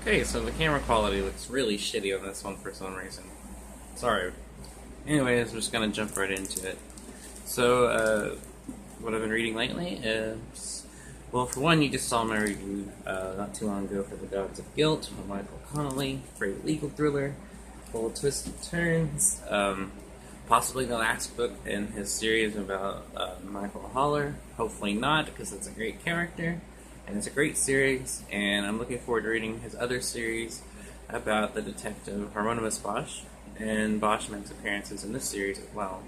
Okay, so the camera quality looks really shitty on this one for some reason. Sorry. Anyways, we're just gonna jump right into it. So, what I've been reading lately is, well, for one, you just saw my review not too long ago for The Gods of Guilt by Michael Connelly, great legal thriller, full of twists and turns. Possibly the last book in his series about Michael Haller. Hopefully not, because it's a great character. And it's a great series, and I'm looking forward to reading his other series about the detective Hieronymus Bosch, and Bosch makes appearances in this series as well.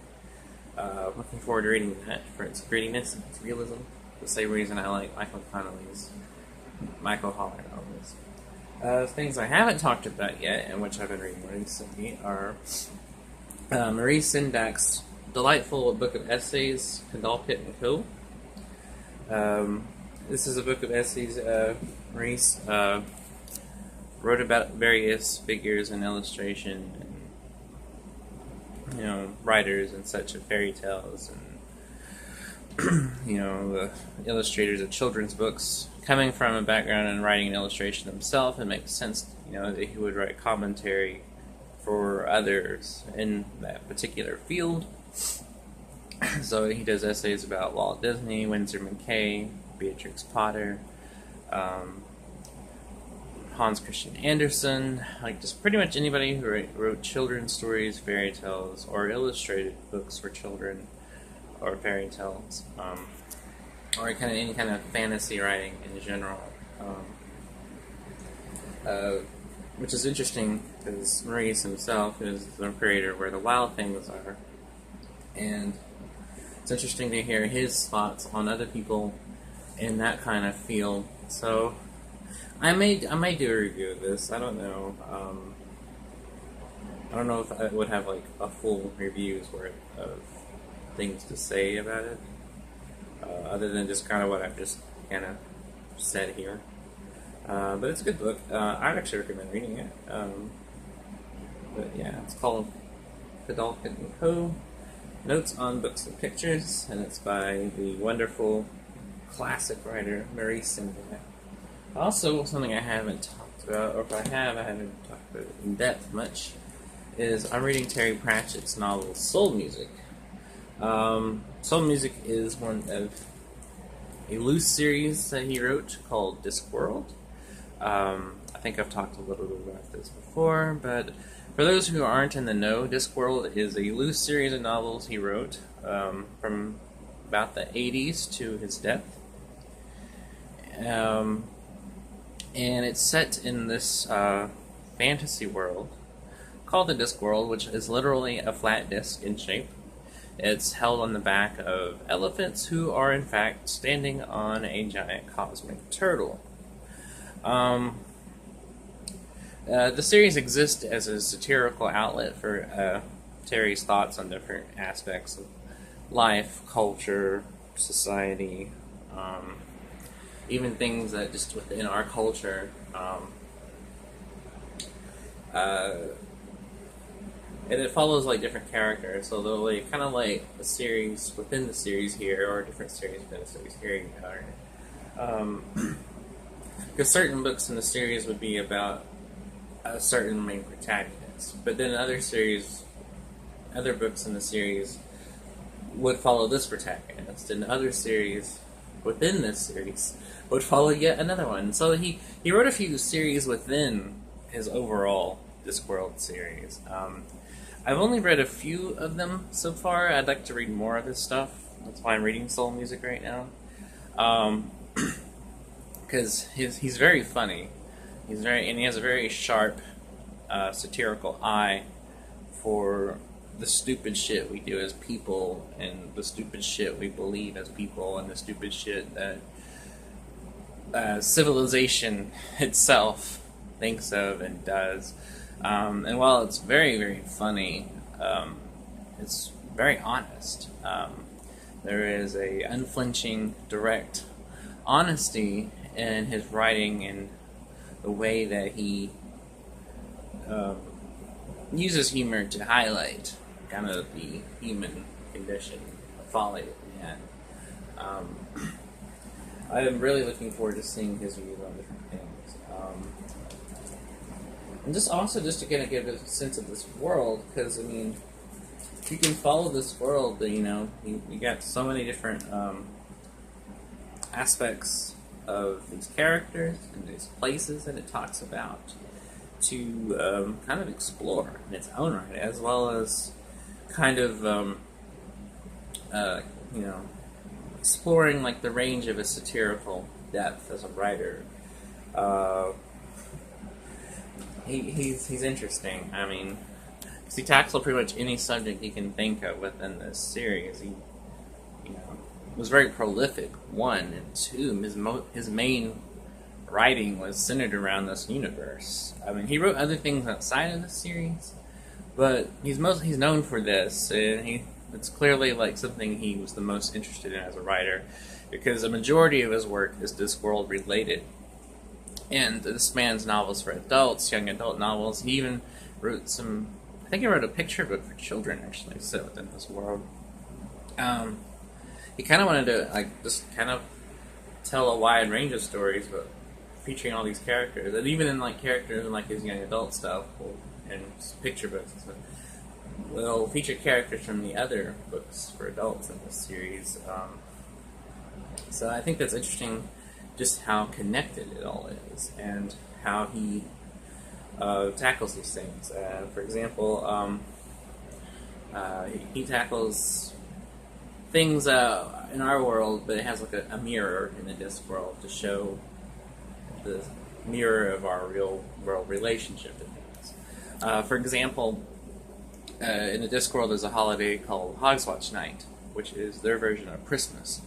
Looking forward to reading that for its grittiness and its realism, the same reason I like Michael Connelly's Michael Haller novels. Things I haven't talked about yet, and which I've been reading recently, are Marie Sendak's delightful book of essays, Cadalpit and Co. This is a book of essays. Maurice wrote about various figures in illustration, and writers and such of fairy tales, and the illustrators of children's books. Coming from a background in writing and illustration himself, it makes sense, that he would write commentary for others in that particular field. So he does essays about Walt Disney, Winsor McCay, Beatrix Potter, Hans Christian Andersen, like just pretty much anybody who wrote children's stories, fairy tales, or illustrated books for children, or fairy tales, or any kind of fantasy writing in general. Which is interesting because Maurice himself is the creator of Where the Wild Things Are, and it's interesting to hear his thoughts on other people in that kind of field. So I may do a review of this. I don't know. I don't know if I would have like a full review's worth of things to say about it, other than just kind of what I've just kind of said here. But it's a good book. I'd actually recommend reading it. But yeah, it's called Cadalpit and Co. Notes on Books and Pictures, and it's by the wonderful classic writer Marie Sendak. Also, something I haven't talked about, or if I haven't talked about it in depth much, is I'm reading Terry Pratchett's novel Soul Music. Soul Music is one of a loose series that he wrote called Discworld. I think I've talked a little bit about this before, but for those who aren't in the know, Discworld is a loose series of novels he wrote from about the 80s to his death. And it's set in this fantasy world called the Discworld, which is literally a flat disc in shape. It's held on the back of elephants who are in fact standing on a giant cosmic turtle. The series exists as a satirical outlet for Terry's thoughts on different aspects of life, culture, society, even things that just within our culture. And it follows like different characters, so they'll like kind of like a series within the series here, or a different series within the series here. Because certain books in the series would be about a certain main protagonist, but then other books in the series would follow this protagonist, and other series within this series would follow yet another one. So he wrote a few series within his overall Discworld series. I've only read a few of them so far. I'd like to read more of his stuff. That's why I'm reading Soul Music right now. Because he's very funny. He has a very sharp, satirical eye for the stupid shit we do as people, and the stupid shit we believe as people, and the stupid shit that civilization itself thinks of and does. And while it's very, very funny, it's very honest. There is a unflinching, direct honesty in his writing and the way that he uses humor to highlight kind of the human condition, the folly that we had. I am really looking forward to seeing his views on different things. And just also just to kind of give a sense of this world, because I mean, you can follow this world, but you know, you got so many different aspects of these characters and these places that it talks about to kind of explore in its own right, as well as kind of you know, exploring like the range of a satirical depth as a writer. He's interesting. I mean, because he tackles pretty much any subject you can think of within this series. He, you know, was very prolific. One and two, his main writing was centered around this universe. I mean, he wrote other things outside of the series, but he's known for this, and it's clearly like something he was the most interested in as a writer, because a majority of his work is Discworld related. And this spans novels for adults, young adult novels. He even wrote some, I think he wrote a picture book for children, actually, set within this world. He kind of wanted to, like, just kind of tell a wide range of stories, but featuring all these characters. And even in, like, characters in, like, his young adult stuff, and picture books and stuff, will feature characters from the other books for adults in this series. So I think that's interesting, just how connected it all is, and how he tackles these things. For example, he tackles things in our world, but it has like a mirror in the disc world to show the mirror of our real world relationship to things. For example, in the disc world there's a holiday called Hogswatch Night, which is their version of Christmas,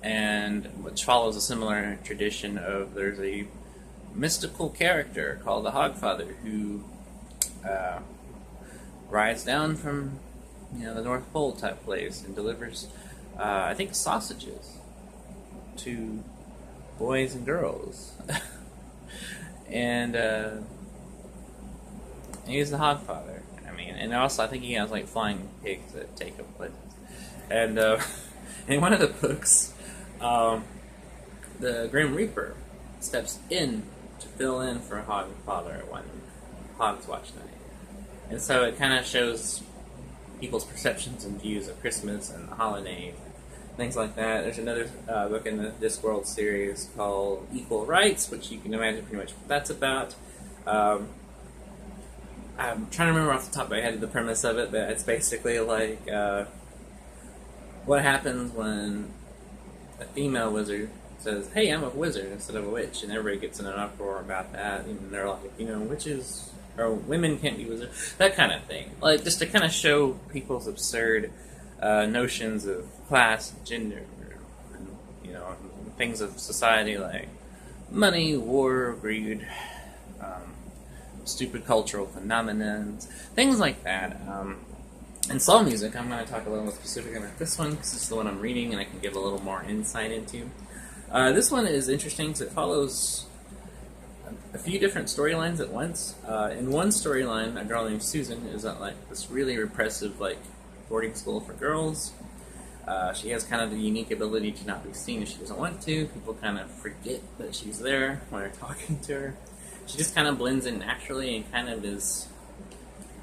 and which follows a similar tradition of there's a mystical character called the Hogfather who rides down from, you know, the North Pole type place and delivers, I think, sausages to boys and girls. And he's the Hogfather. I mean, and also I think he has like flying pigs that take him places. And in one of the books, the Grim Reaper steps in to fill in for Hogfather at one Hogswatch Night. And so it kind of shows people's perceptions and views of Christmas and the holidays, things like that. There's another book in the Discworld series called Equal Rights, which you can imagine pretty much what that's about. I'm trying to remember off the top of my head the premise of it, but it's basically like what happens when a female wizard says, "Hey, I'm a wizard," instead of a witch, and everybody gets in an uproar about that, and they're like, you know, witches or women can't be wizards, that kind of thing. Like, just to kind of show people's absurd notions of class, gender, and, you know, things of society like money, war, greed, stupid cultural phenomena, things like that. And soul music, I'm going to talk a little more specifically about this one, because this is the one I'm reading and I can give a little more insight into. This one is interesting because it follows a few different storylines at once. In one storyline, a girl named Susan is at like this really repressive like boarding school for girls. She has kind of the unique ability to not be seen if she doesn't want to. People kind of forget that she's there when they're talking to her. She just kind of blends in naturally and kind of is...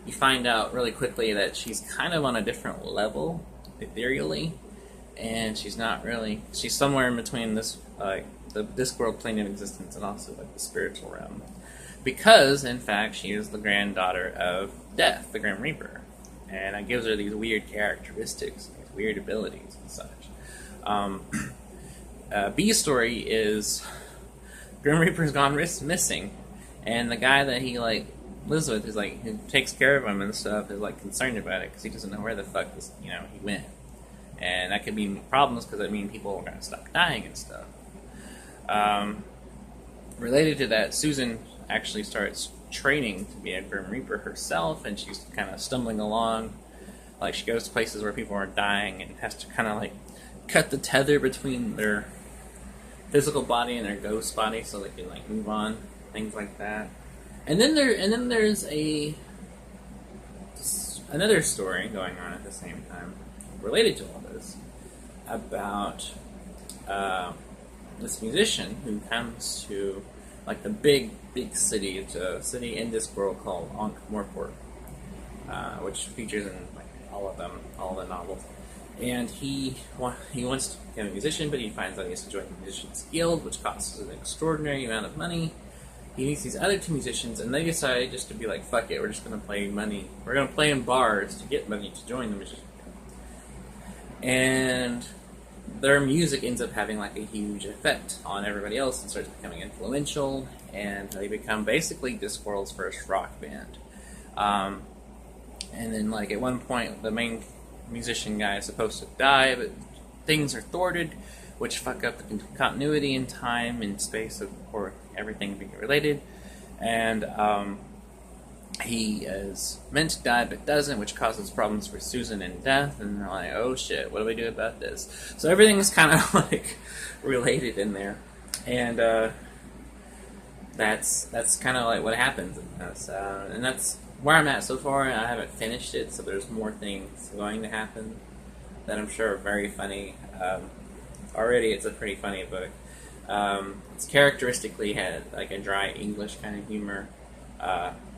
You find out really quickly that she's kind of on a different level, ethereally, and she's not really... She's somewhere in between this, like, the Discworld plane of existence and also, like, the spiritual realm. Because, in fact, she is the granddaughter of Death, the Grim Reaper. And that gives her these weird characteristics, these weird abilities and such. B's story is Grim Reaper's gone missing, and the guy that he, like, lives with is, like, who takes care of him and stuff is, like, concerned about it because he doesn't know where the fuck this, you know, he went. And that could mean problems because that means people are going to stop dying and stuff. Related to that, Susan actually starts training to be a Grim Reaper herself, and she's kind of stumbling along. Like, she goes to places where people are dying and has to kind of, like, cut the tether between their physical body and their ghost body so they can, like, move on, things like that. And then there's another story going on at the same time, related to all this, about this musician who comes to like the big city. It's a city in Discworld called Ankh-Morpork, which features in like all the novels. And he wants to become a musician, but he finds out he has to join the Musicians Guild, which costs an extraordinary amount of money. He meets these other two musicians, and they decide just to be like, fuck it, we're just going to play money. We're going to play in bars to get money to join the Musicians Guild. And their music ends up having like a huge effect on everybody else and starts becoming influential, and they become basically Discworld's first rock band. And then like at one point, the main musician guy is supposed to die, but things are thwarted, which fuck up the continuity in time and space for everything being related. And he is meant to die but doesn't, which causes problems for Susan and Death, and they're like, oh shit, what do we do about this? So everything's kind of like related in there, and that's kind of like what happens in this, and that's where I'm at so far. I haven't finished it, so there's more things going to happen that I'm sure are very funny. Already it's a pretty funny book. It's characteristically had like a dry English kind of humor,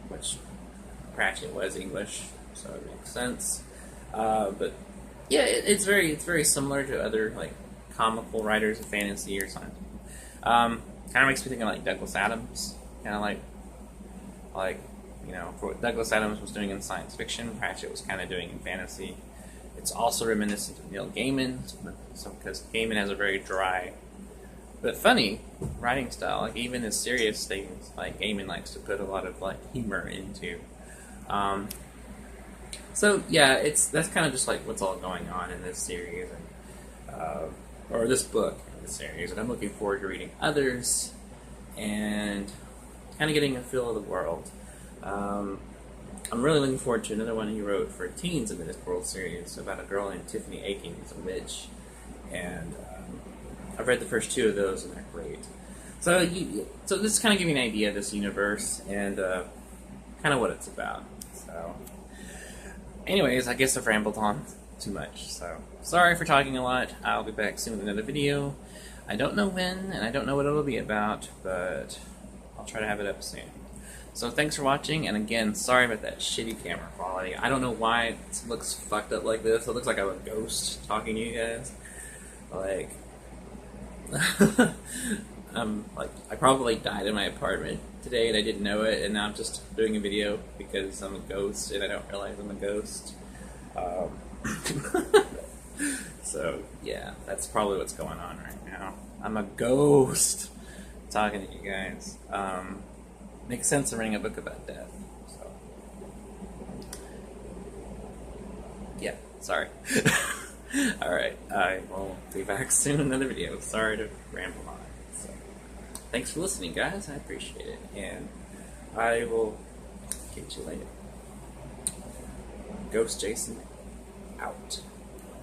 which Pratchett was English, so it makes sense. But yeah, it's very similar to other like comical writers of fantasy or something. Kind of makes me think of like Douglas Adams, kind of like you know, for what Douglas Adams was doing in science fiction, Pratchett was kind of doing in fantasy. It's also reminiscent of Neil Gaiman, because Gaiman has a very dry but funny writing style. Like even his serious things, like Gaiman likes to put a lot of like humor into. So yeah, that's kind of just like what's all going on in this series, and or this book in this series. And I'm looking forward to reading others and kind of getting a feel of the world. I'm really looking forward to another one he wrote for teens in the Discworld series about a girl named Tiffany Aching who's a witch, and I've read the first two of those and they're great. So this kind of give you an idea of this universe and kind of what it's about. So anyways, I guess I've rambled on too much, so sorry for talking a lot. I'll be back soon with another video. I don't know when, and I don't know what it'll be about, but I'll try to have it up soon. So thanks for watching, and again, sorry about that shitty camera quality. I don't know why it looks fucked up like this. It looks like I'm a ghost talking to you guys. Like, I probably died in my apartment today and I didn't know it, and now I'm just doing a video because I'm a ghost and I don't realize I'm a ghost. So yeah, that's probably what's going on right now. I'm a ghost talking to you guys. Makes sense in reading a book about death. So yeah, sorry. Alright, I will be back soon in another video. Sorry to ramble on. So, thanks for listening, guys. I appreciate it. And I will catch you later. Ghost Jason, out.